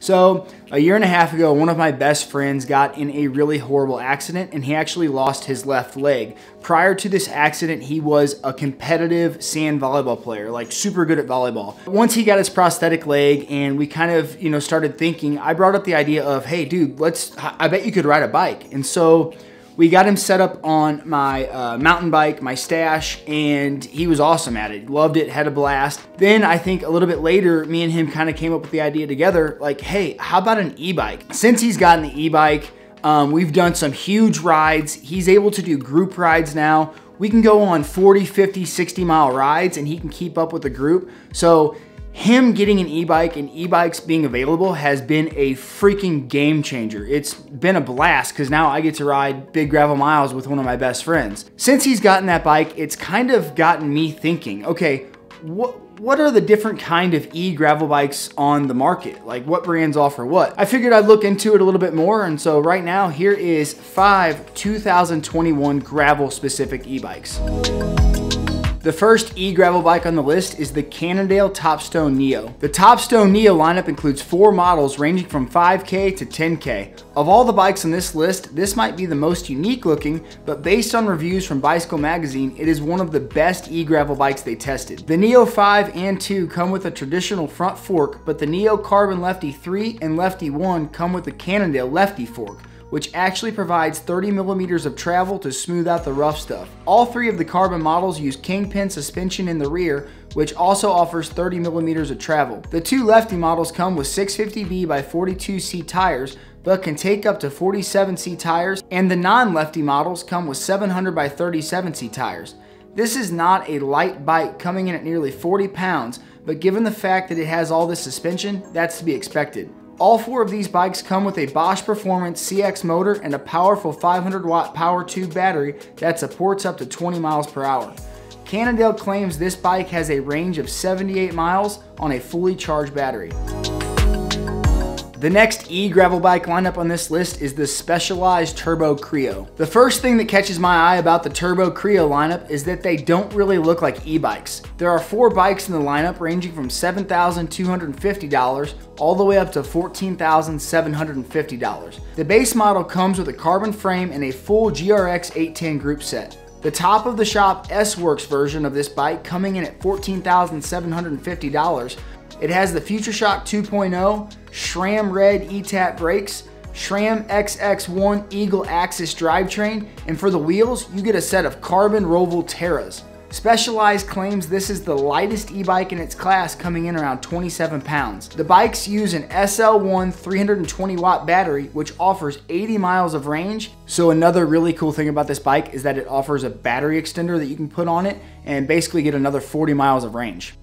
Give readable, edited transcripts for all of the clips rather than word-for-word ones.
So a year and a half ago, one of my best friends got in a really horrible accident and he actually lost his left leg. Prior to this accident, he was a competitive sand volleyball player, like super good at volleyball. Once he got his prosthetic leg and we kind of, started thinking, I brought up the idea of, hey dude, I bet you could ride a bike. And so we got him set up on my mountain bike, my Stash, and he was awesome at it. Loved it, had a blast. Then I think a little bit later, me and him kind of came up with the idea together, like, hey, how about an e-bike? Since he's gotten the e-bike, we've done some huge rides. He's able to do group rides now. We can go on 40, 50, 60 mile rides and he can keep up with the group. So him getting an e-bike and e-bikes being available has been a freaking game changer. It's been a blast because now I get to ride big gravel miles with one of my best friends. Since he's gotten that bike, it's kind of gotten me thinking, okay, what are the different kind of e-gravel bikes on the market? Like what brands offer what? I figured I'd look into it a little bit more. And so right now here is 5 2021 gravel specific e-bikes. The first e-gravel bike on the list is the Cannondale Topstone Neo. The Topstone Neo lineup includes 4 models ranging from 5K to 10K. Of all the bikes on this list, this might be the most unique looking, but based on reviews from Bicycle Magazine, it is one of the best e-gravel bikes they tested. The Neo 5 and 2 come with a traditional front fork, but the Neo Carbon Lefty 3 and Lefty 1 come with the Cannondale Lefty fork, which actually provides 30 millimeters of travel to smooth out the rough stuff. All 3 of the carbon models use Kingpin suspension in the rear, which also offers 30 millimeters of travel. The 2 Lefty models come with 650B by 42C tires, but can take up to 47C tires, and the non-Lefty models come with 700 by 37C tires. This is not a light bike coming in at nearly 40 pounds, but given the fact that it has all this suspension, that's to be expected. All 4 of these bikes come with a Bosch Performance CX motor and a powerful 500 watt power tube battery that supports up to 20 miles per hour. Cannondale claims this bike has a range of 78 miles on a fully charged battery. The next e-gravel bike lineup on this list is the Specialized Turbo Creo. The first thing that catches my eye about the Turbo Creo lineup is that they don't really look like e-bikes. There are 4 bikes in the lineup ranging from $7,250 all the way up to $14,750. The base model comes with a carbon frame and a full GRX 810 group set. The top of the shop S-Works version of this bike coming in at $14,750. It has the FutureShock 2.0, SRAM Red E-Tap brakes, SRAM XX1 Eagle Axis drivetrain, and for the wheels, you get a set of carbon Revolt Terras. Specialized claims this is the lightest e-bike in its class, coming in around 27 pounds. The bikes use an SL1 320 watt battery, which offers 80 miles of range. So another really cool thing about this bike is that it offers a battery extender that you can put on it and basically get another 40 miles of range.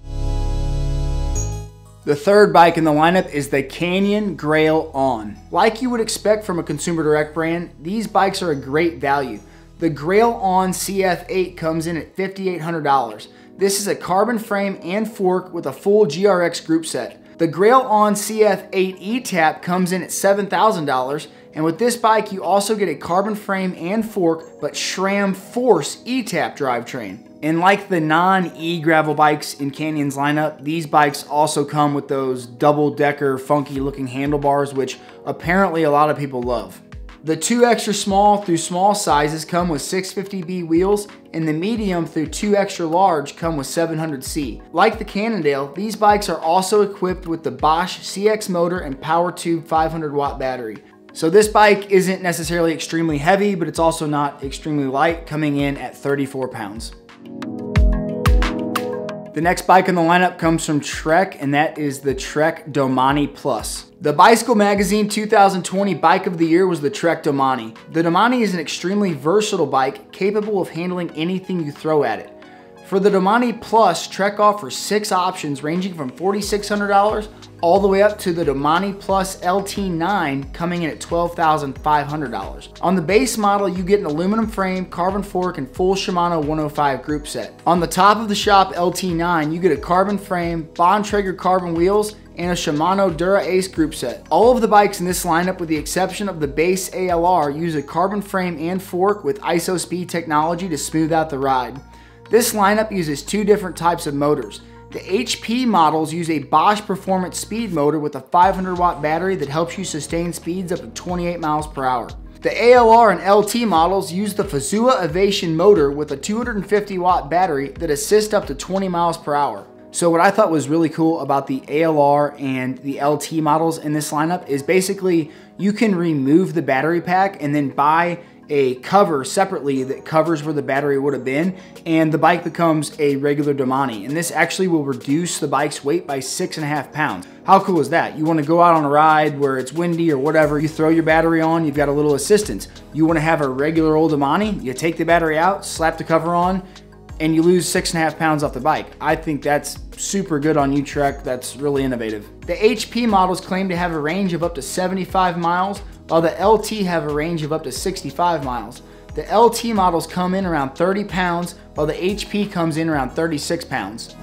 The third bike in the lineup is the Canyon Grail On. Like you would expect from a consumer direct brand, these bikes are a great value. The Grail On CF8 comes in at $5,800. This is a carbon frame and fork with a full GRX group set. The Grail On CF8 E-Tap comes in at $7,000, and with this bike you also get a carbon frame and fork, but SRAM Force E-Tap drivetrain. And like the non-e-gravel bikes in Canyon's lineup, these bikes also come with those double-decker funky looking handlebars, which apparently a lot of people love. The 2 extra small through small sizes come with 650B wheels, and the medium through 2 extra large come with 700C. Like the Cannondale, these bikes are also equipped with the Bosch CX motor and power tube 500 watt battery. So this bike isn't necessarily extremely heavy, but it's also not extremely light, coming in at 34 pounds. The next bike on the lineup comes from Trek, and that is the Trek Domane Plus. The Bicycle Magazine 2020 Bike of the Year was the Trek Domane. The Domane is an extremely versatile bike capable of handling anything you throw at it. For the Domane Plus, Trek offers 6 options ranging from $4,600 all the way up to the Domane Plus LT9 coming in at $12,500. On the base model, you get an aluminum frame, carbon fork, and full Shimano 105 group set. On the top of the shop LT9, you get a carbon frame, Bontrager carbon wheels, and a Shimano Dura Ace group set. All of the bikes in this lineup, with the exception of the base ALR, use a carbon frame and fork with ISO Speed technology to smooth out the ride. This lineup uses 2 different types of motors. The HP models use a Bosch Performance Speed motor with a 500-watt battery that helps you sustain speeds up to 28 miles per hour. The ALR and LT models use the Fazua Ovation motor with a 250-watt battery that assists up to 20 miles per hour. So what I thought was really cool about the ALR and the LT models in this lineup is basically you can remove the battery pack and then buy a cover separately that covers where the battery would have been, and the bike becomes a regular Domane. And this actually will reduce the bike's weight by 6.5 pounds. How cool is that? You want to go out on a ride where it's windy or whatever, you throw your battery on, you've got a little assistance. You want to have a regular old Domane, you take the battery out, slap the cover on, and you lose 6.5 pounds off the bike. I think that's super good on you, Trek. That's really innovative. The HP models claim to have a range of up to 75 miles, while the LT have a range of up to 65 miles. The LT models come in around 30 pounds, while the HP comes in around 36 pounds.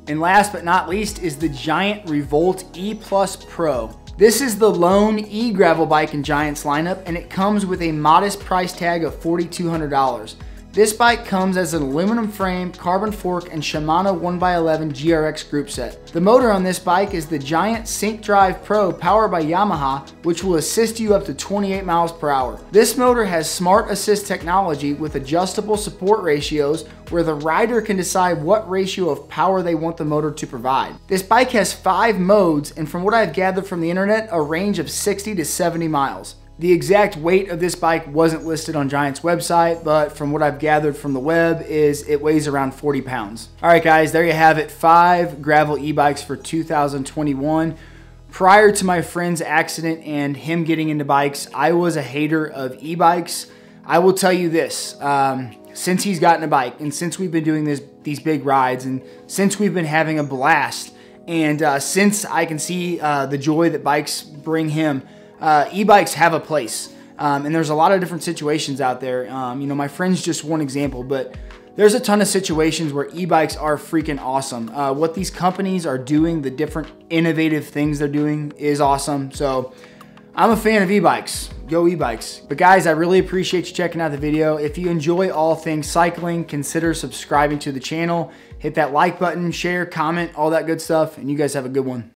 And last but not least is the Giant Revolt E Plus Pro. This is the lone e-gravel bike in Giant's lineup, and it comes with a modest price tag of $4,200. This bike comes as an aluminum frame, carbon fork, and Shimano 1x11 GRX group set. The motor on this bike is the Giant Sync Drive Pro powered by Yamaha, which will assist you up to 28 miles per hour. This motor has smart assist technology with adjustable support ratios where the rider can decide what ratio of power they want the motor to provide. This bike has 5 modes, and from what I've gathered from the internet, a range of 60 to 70 miles. The exact weight of this bike wasn't listed on Giant's website, but from what I've gathered from the web is it weighs around 40 pounds. All right, guys, there you have it. 5 gravel e-bikes for 2021. Prior to my friend's accident and him getting into bikes, I was a hater of e-bikes. I will tell you this, since he's gotten a bike and since we've been doing these big rides and since we've been having a blast and since I can see the joy that bikes bring him, e-bikes have a place, and there's a lot of different situations out there. You know, my friend's just one example, but there's a ton of situations where e-bikes are freaking awesome. What these companies are doing, the different innovative things they're doing is awesome. So I'm a fan of e-bikes. Go e-bikes. But guys, I really appreciate you checking out the video. If you enjoy all things cycling, consider subscribing to the channel. Hit that like button, share, comment, all that good stuff, and you guys have a good one.